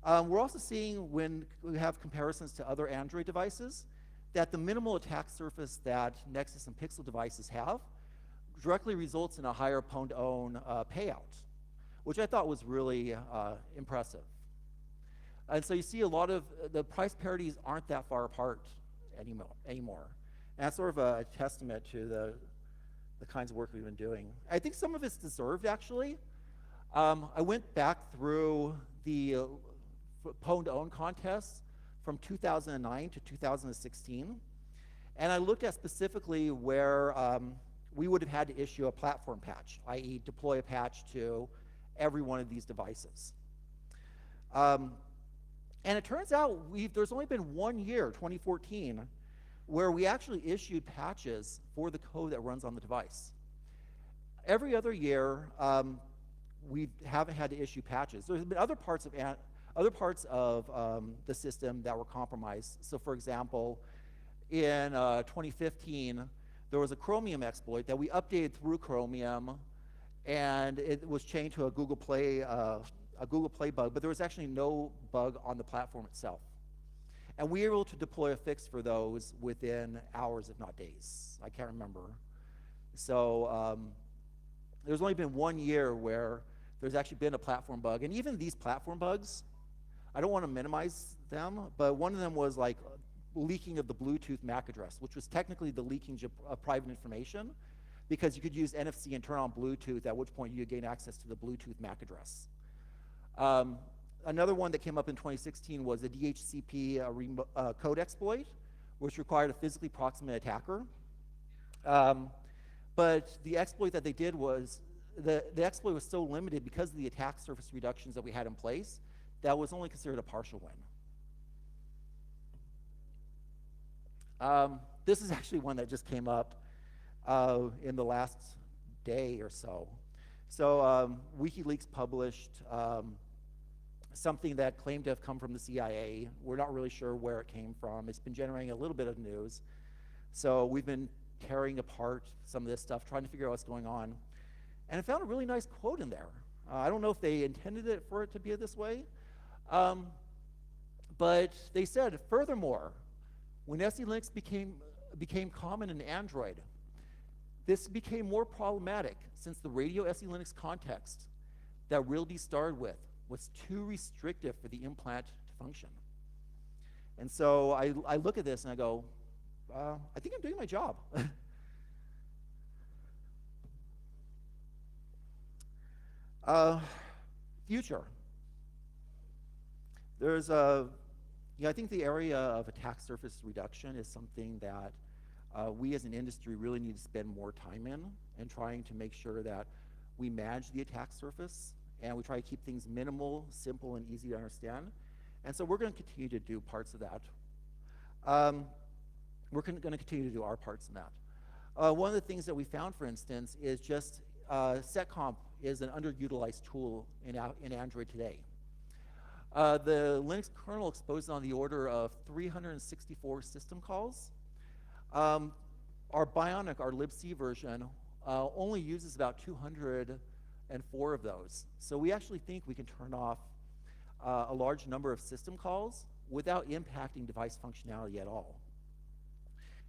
S2: We're also seeing, when we have comparisons to other Android devices, that the minimal attack surface that Nexus and Pixel devices have directly results in a higher Pwn to Own payout, which I thought was really impressive. And so you see a lot of the price parities aren't that far apart anymore. And that's sort of a testament to the kinds of work we've been doing. I think some of it's deserved, actually. I went back through the Pwn to Own contests from 2009 to 2016, and I looked at specifically where we would have had to issue a platform patch, i.e. deploy a patch to every one of these devices. And it turns out there's only been 1 year, 2014, where we actually issued patches for the code that runs on the device. Every other year, we haven't had to issue patches. There's been other parts of the system that were compromised. So, for example, in 2015, there was a Chromium exploit that we updated through Chromium, and it was changed to a Google Play bug, but there was actually no bug on the platform itself. And we were able to deploy a fix for those within hours, if not days. I can't remember. So there's only been 1 year where there's actually been a platform bug. And even these platform bugs, I don't want to minimize them, but one of them was like leaking of the Bluetooth MAC address, which was technically the leaking of private information, because you could use NFC and turn on Bluetooth, at which point you gain access to the Bluetooth MAC address. Another one that came up in 2016 was a DHCP code exploit, which required a physically proximate attacker. But the exploit that they did was, the exploit was so limited because of the attack surface reductions that we had in place, that was only considered a partial win. This is actually one that just came up in the last day or so. So WikiLeaks published something that claimed to have come from the CIA. We're not really sure where it came from. It's been generating a little bit of news. So we've been tearing apart some of this stuff, trying to figure out what's going on. And I found a really nice quote in there. I don't know if they intended it for it to be this way, but they said, furthermore, when SE Linux became common in Android, this became more problematic since the radio SE Linux context that RealD started with was too restrictive for the implant to function. And so I look at this and I go, I think I'm doing my job. Future. There's I think the area of attack surface reduction is something that we as an industry really need to spend more time in and trying to make sure that we manage the attack surface and we try to keep things minimal, simple, and easy to understand. And so we're going to continue to do parts of that. We're going to continue to do our parts in that. One of the things that we found, for instance, is just setcomp is an underutilized tool in Android today. The Linux kernel exposes on the order of 364 system calls. Our Bionic, our libc version, only uses about 204 of those. So we actually think we can turn off a large number of system calls without impacting device functionality at all.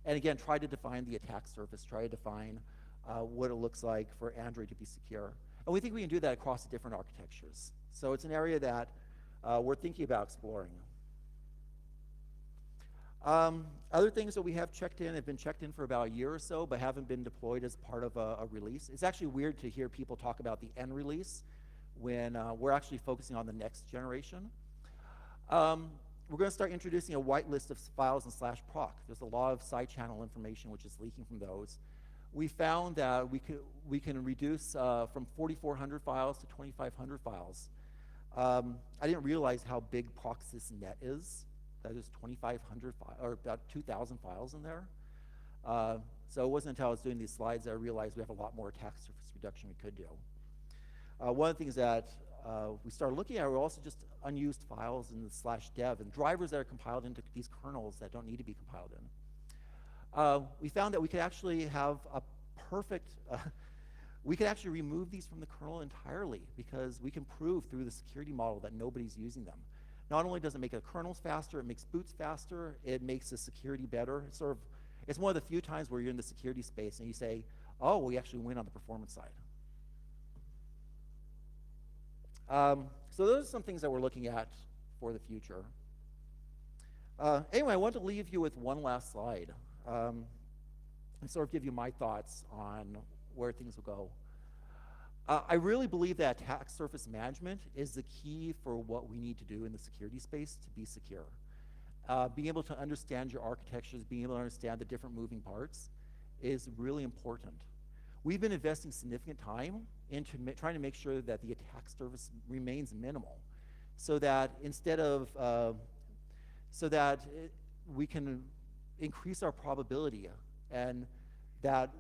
S2: And again, try to define the attack surface, try to define what it looks like for Android to be secure. And we think we can do that across the different architectures. So it's an area that we're thinking about exploring. Other things that we have checked in have been checked in for about a year or so, but haven't been deployed as part of a release. It's actually weird to hear people talk about the end release when we're actually focusing on the next generation. We're going to start introducing a whitelist of files in /proc. There's a lot of side channel information which is leaking from those. We found that we can reduce from 4,400 files to 2,500 files. I didn't realize how big procsysnet is. That is 2,500 or about 2,000 files in there. So it wasn't until I was doing these slides that I realized we have a lot more attack surface reduction we could do. One of the things that we started looking at were also just unused files in the /dev and drivers that are compiled into these kernels that don't need to be compiled in. We found that we could actually have a perfect, we could actually remove these from the kernel entirely because we can prove through the security model that nobody's using them. Not only does it make the kernels faster, it makes boots faster, it makes the security better. It's one of the few times where you're in the security space and you say, oh, we actually win on the performance side. So those are some things that we're looking at for the future. Anyway, I want to leave you with one last slide and sort of give you my thoughts on where things will go. I really believe that attack surface management is the key for what we need to do in the security space to be secure. Being able to understand your architectures, being able to understand the different moving parts is really important. We've been investing significant time into trying to make sure that the attack surface remains minimal so that instead of, we can increase our probability and that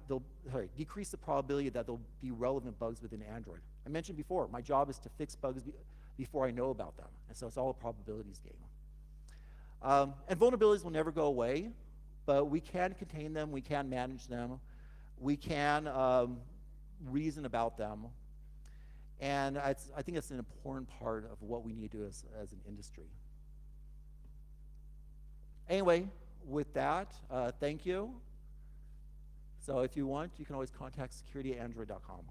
S2: decrease the probability that there'll be relevant bugs within Android. I mentioned before, my job is to fix bugs before I know about them. And so it's all a probabilities game. And vulnerabilities will never go away, but we can contain them, we can manage them, we can reason about them. And I think it's an important part of what we need to do as an industry. Anyway, with that, thank you. So if you want, you can always contact secuirty@android.com.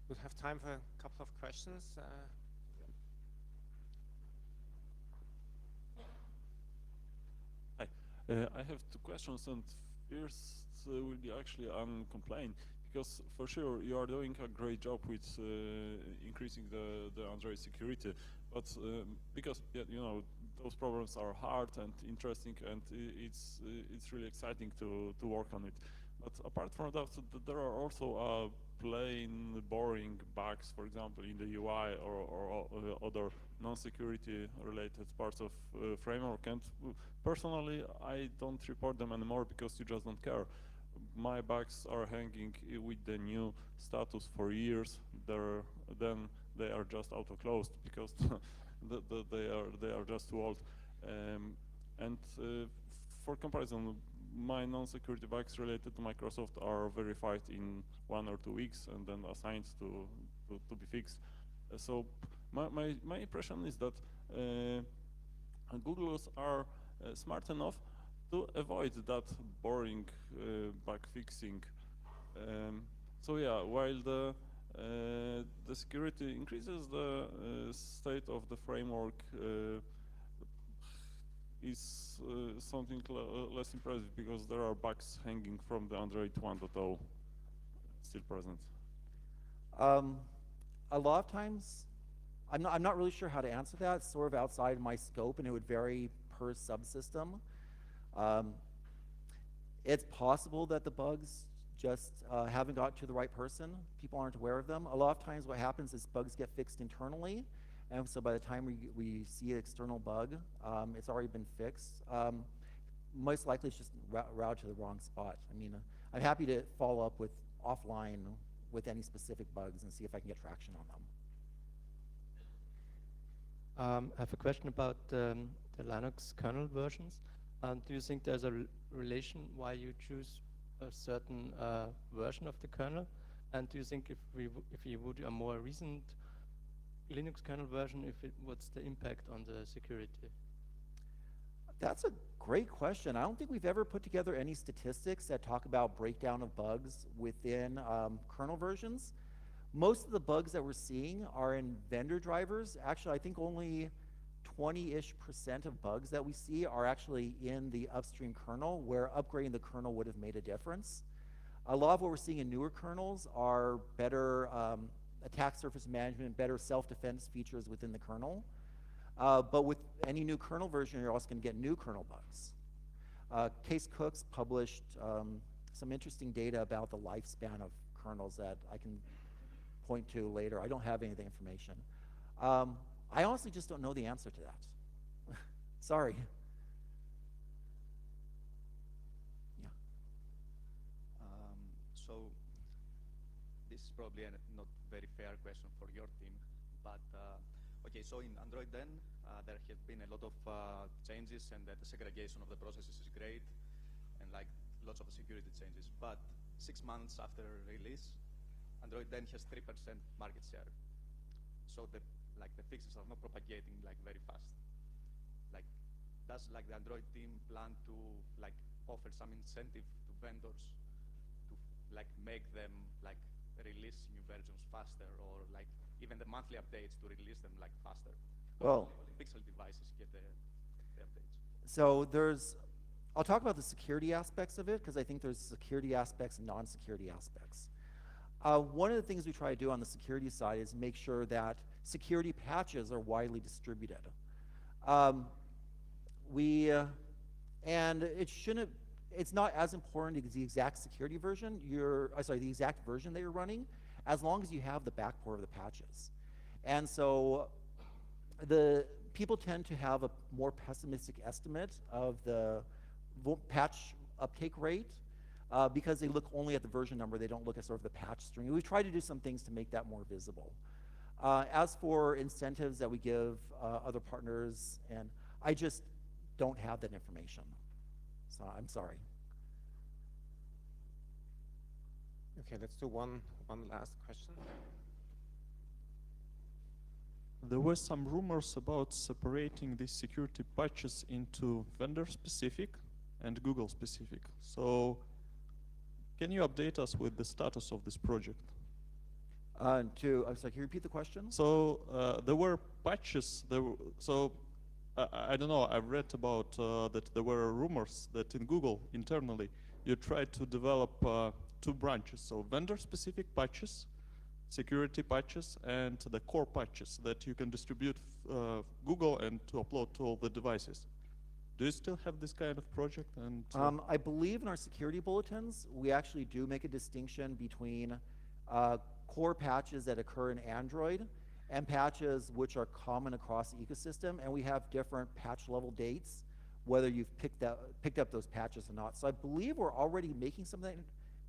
S1: We'll have time for a couple of questions.
S3: Hi, I have two questions, and first will be actually on complaint. Because for sure you are doing a great job with increasing the Android security, but because you know those problems are hard and interesting, and it's really exciting to work on it. But apart from that, there are also plain boring bugs, for example, in the UI or other non-security related parts of framework. And personally, I don't report them anymore because you just don't care. My bugs are hanging with the new status for years. Then they are just auto-closed because they are just too old. And for comparison, my non-security bugs related to Microsoft are verified in 1 or 2 weeks and then assigned to be fixed. So my impression is that Google's are smart enough to avoid that boring bug fixing. So yeah, while the security increases, the state of the framework is something less impressive because there are bugs hanging from the Android 1.0 still present.
S2: A lot of times, I'm not really sure how to answer that. It's sort of outside my scope, and it would vary per subsystem. It's possible that the bugs just haven't got to the right person. People aren't aware of them. A lot of times what happens is bugs get fixed internally, and so by the time we see an external bug, it's already been fixed. Most likely it's just routed to the wrong spot. I mean, I'm happy to follow up with offline with any specific bugs and see if I can get traction on them.
S4: I have a question about the Linux kernel versions. Do you think there's a relation why you choose a certain version of the kernel? And do you think if you would a more recent Linux kernel version, what's the impact on the security?
S2: That's a great question. I don't think we've ever put together any statistics that talk about breakdown of bugs within kernel versions. Most of the bugs that we're seeing are in vendor drivers. Actually, I think only 20-ish% of bugs that we see are actually in the upstream kernel, where upgrading the kernel would have made a difference. A lot of what we're seeing in newer kernels are better attack surface management, better self-defense features within the kernel. But with any new kernel version, you're also going to get new kernel bugs. Case Cooks published some interesting data about the lifespan of kernels that I can point to later. I don't have any of the information. I honestly just don't know the answer to that. Sorry. Yeah.
S5: So this is probably a not very fair question for your team, but okay, so in Android 10, there have been a lot of changes, and the segregation of the processes is great, and like lots of security changes. But 6 months after release, Android 10 has 3% market share. So the fixes are not propagating like very fast. Like, does like the Android team plan to like offer some incentive to vendors to like make them like release new versions faster, or like even the monthly updates to release them like faster?
S2: Well,
S5: only Pixel devices get the updates.
S2: So I'll talk about the security aspects of it, because I think there's security aspects and non-security aspects. One of the things we try to do on the security side is make sure that security patches are widely distributed. And it's not as important as the exact security version, the exact version that you're running, as long as you have the backport of the patches. And so the people tend to have a more pessimistic estimate of the patch uptake rate because they look only at the version number. They don't look at sort of the patch string. We've tried to do some things to make that more visible. As for incentives that we give other partners, and I just don't have that information. So I'm sorry.
S1: Okay, let's do one last question.
S3: There were some rumors about separating these security patches into vendor-specific and Google-specific. So can you update us with the status of this project?
S2: I'm sorry, can you repeat the question?
S3: So there were patches. I don't know. I've read about that there were rumors that in Google internally you tried to develop 2 branches. So vendor-specific patches, security patches, and the core patches that you can distribute Google and to upload to all the devices. Do you still have this kind of project? And
S2: I believe in our security bulletins, we actually do make a distinction between core patches that occur in Android and patches which are common across the ecosystem, and we have different patch level dates, whether you've picked up those patches or not. So I believe we're already making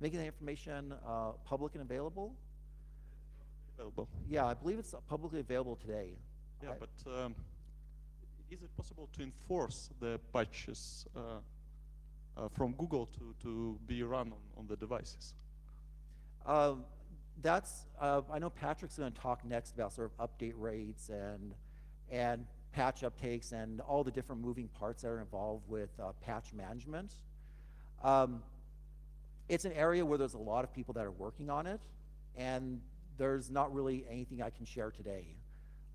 S2: making that information public and available. Yeah, I believe it's publicly available today.
S3: Yeah, but is it possible to enforce the patches from Google to be run on the devices?
S2: I know Patrick's going to talk next about sort of update rates and patch uptakes and all the different moving parts that are involved with patch management. It's an area where there's a lot of people that are working on it, and there's not really anything I can share today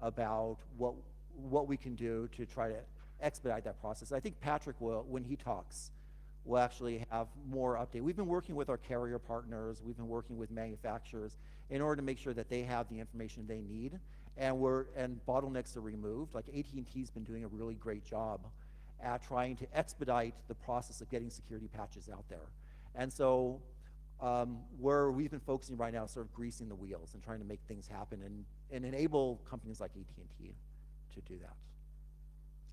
S2: about what we can do to try to expedite that process. I think Patrick will, when he talks, will actually have more update. We've been working with our carrier partners, we've been working with manufacturers in order to make sure that they have the information they need, and bottlenecks are removed. Like AT&T's been doing a really great job at trying to expedite the process of getting security patches out there. And so where we've been focusing right now is sort of greasing the wheels and trying to make things happen and enable companies like AT&T to do that.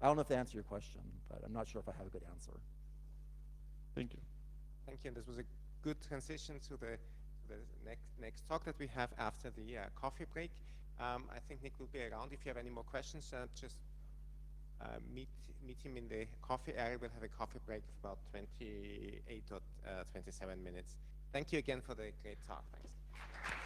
S2: I don't know if that answers your question, but I'm not sure if I have a good answer.
S3: Thank you.
S1: Thank you. And this was a good transition to the next talk that we have after the coffee break. I think Nick will be around. If you have any more questions, just meet him in the coffee area. We'll have a coffee break of about 28 or 27 minutes. Thank you again for the great talk. Thanks.